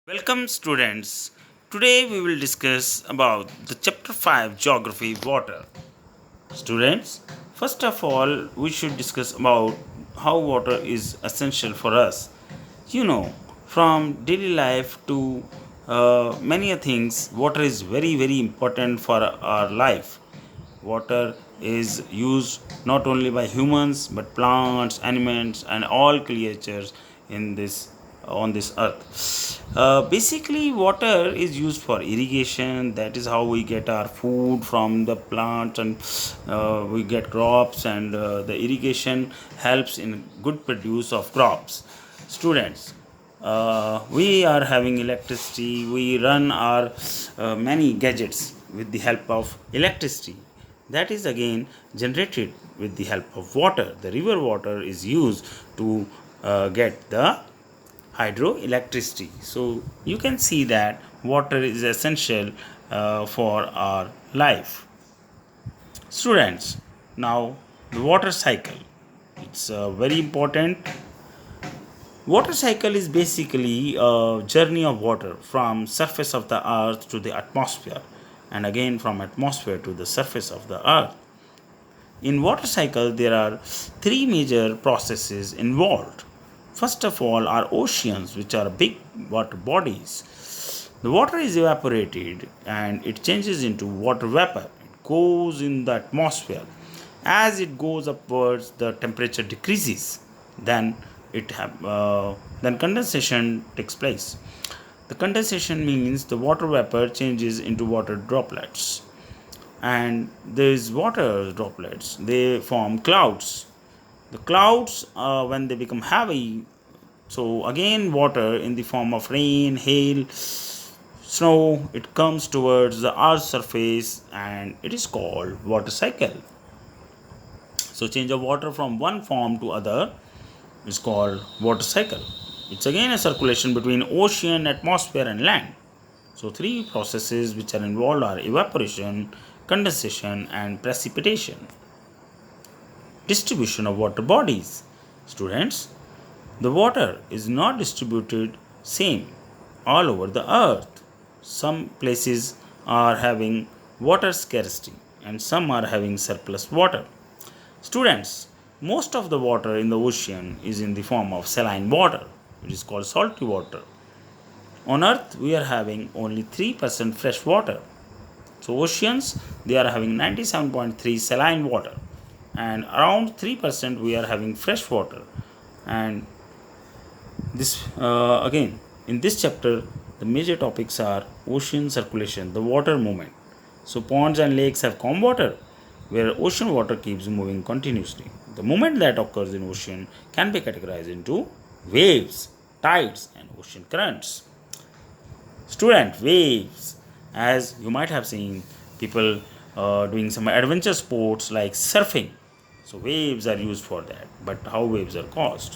Welcome students. Today we will discuss about the chapter 5 geography water. Students, first of all we should discuss about how water is essential for us. You know, from daily life to many things, water is very important for our life. Water is used not only by humans but plants, animals, and all creatures in this on this earth. Basically, water is used for irrigation. That is how we get our food from the plants, and we get crops. And the irrigation helps in good produce of crops. Students, we are having electricity. We run our many gadgets with the help of electricity that is again generated with the help of water. The river water is used to get the hydroelectricity. So you can see that water is essential for our life. Students, now the water cycle. It's very important. Water cycle is basically a journey of water from surface of the earth to the atmosphere and again from atmosphere to the surface of the earth. In water cycle there are three major processes involved. First of all are oceans, which are big water bodies. The water is evaporated and it changes into water vapor. It goes in the atmosphere. As it goes upwards the temperature decreases. Then condensation takes place. The condensation means the water vapor changes into water droplets, and these water droplets they form clouds. The clouds, when they become heavy, so again water in the form of rain, hail, snow, it comes towards the earth's surface, and it is called water cycle. So change of water from one form to other is called water cycle. It's again a circulation between ocean, atmosphere, and land. So three processes which are involved are evaporation, condensation, and precipitation. Distribution of water bodies. Students, the water is not distributed same all over the earth. Some places are having water scarcity and some are having surplus water. Students, most of the water in the ocean is in the form of saline water. It is called salty water. On earth we are having only 3% fresh water. So oceans they are having 97.3 saline water and around 3% we are having fresh water. And this again in this chapter the major topics are ocean circulation, the water movement. So ponds and lakes have calm water where ocean water keeps moving continuously. The movement that occurs in ocean can be categorized into waves, tides, and ocean currents. Student, waves, as you might have seen people doing some adventure sports like surfing. So waves are used for that. But how waves are caused?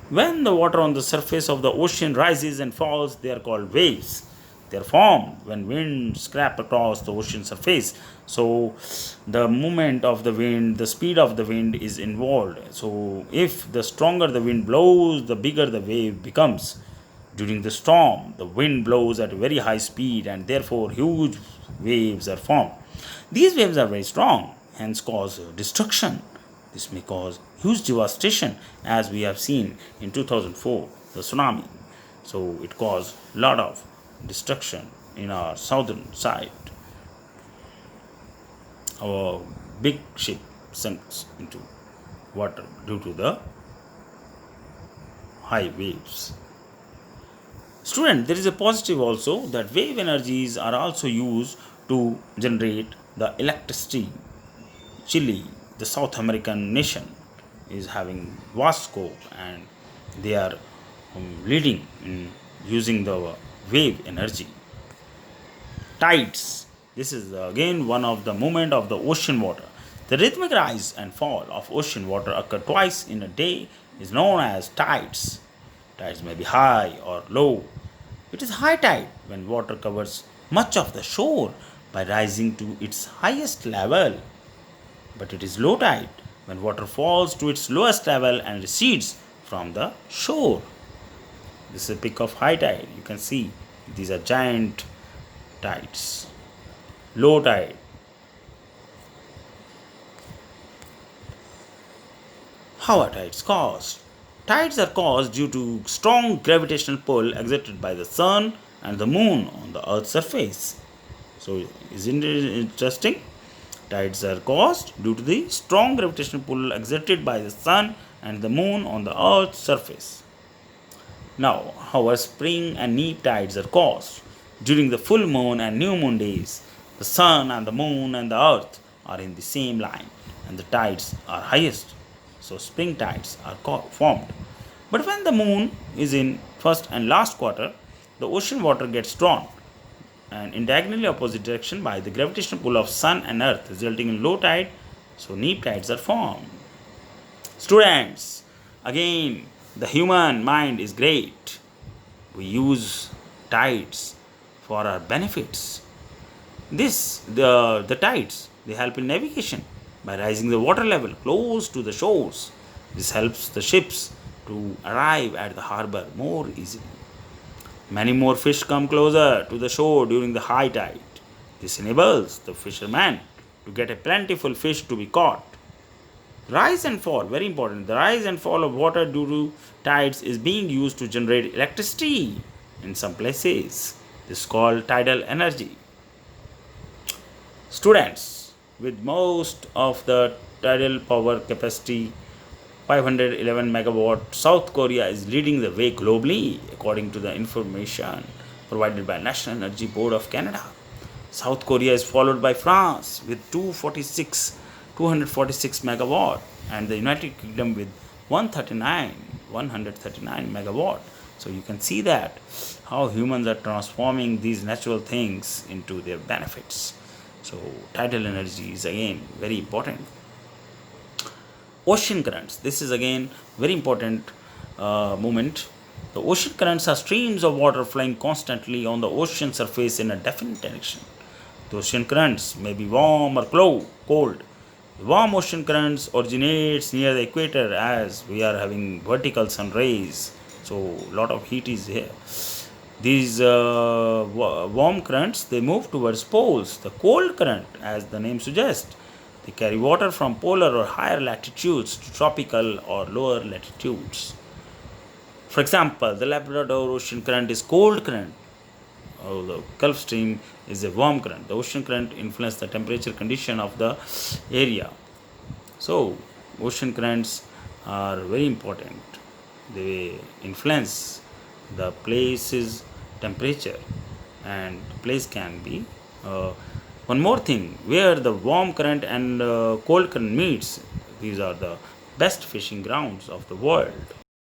When the water on the surface of the ocean rises and falls, they are called waves. They are formed when winds scrape across the ocean surface. So the movement of the wind, the speed of the wind is involved. So if the stronger the wind blows, the bigger the wave becomes. During the storm, the wind blows at a very high speed and therefore huge waves are formed. These waves are very strong, hence cause destruction. This may cause huge devastation as we have seen in 2004, the tsunami. So it caused a lot of destruction in our southern side. Our big ship sank into water due to the high waves. Student, there is a positive also that wave energies are also used to generate the electricity. Chile, the South American nation, is having vast scope and they are leading in using the wave energy. Tides. This is again one of the movement of the ocean water. The rhythmic rise and fall of ocean water occur twice in a day is known as tides. Tides may be high or low. It is high tide when water covers much of the shore by rising to its highest level. But it is low tide when water falls to its lowest level and recedes from the shore. This is a pic of high tide. You can see These are giant tides. Low tide. How are tides caused? Tides are caused due to strong gravitational pull exerted by the sun and the moon on the earth's surface. So, isn't it interesting? Tides are caused due to the strong gravitational pull exerted by the sun and the moon on the earth's surface. Now, how are spring and neap tides are caused? During the full moon and new moon days, the sun and the moon and the earth are in the same line and the tides are highest. So, spring tides are formed. But when the moon is in first and last quarter, the ocean water gets drawn and in diagonally opposite direction by the gravitational pull of sun and earth, resulting in low tide. So, neap tides are formed. Students, again, the human mind is great. We use tides for our benefits. The tides, they help in navigation by rising the water level close to the shores. This helps the ships to arrive at the harbor more easily. Many more fish come closer to the shore during the high tide. This enables the fisherman to get a plentiful fish to be caught. Rise and fall, very important. The rise and fall of water due to tides is being used to generate electricity in some places. This is called tidal energy. Students, with most of the tidal power capacity 511 megawatt, South Korea is leading the way globally according to the information provided by National Energy Board of Canada. South Korea is followed by France with 246 megawatt and the United Kingdom with 139 megawatt. So you can see that how humans are transforming these natural things into their benefits. So tidal energy is again very important. Ocean currents. This is again very important moment. The ocean currents are streams of water flowing constantly on the ocean surface in a definite direction. The ocean currents may be warm or cold. The warm ocean currents originates near the equator as we are having vertical sun rays. So a lot of heat is here. These warm currents, they move towards poles. The cold current, as the name suggests, they carry water from polar or higher latitudes to tropical or lower latitudes. For example, the Labrador Ocean current is cold current. The Gulf Stream is a warm current. The ocean current influences the temperature condition of the area. So, ocean currents are very important. They influence the place's temperature, and place can be one more thing, where the warm current and cold current meets. These are the best fishing grounds of the world.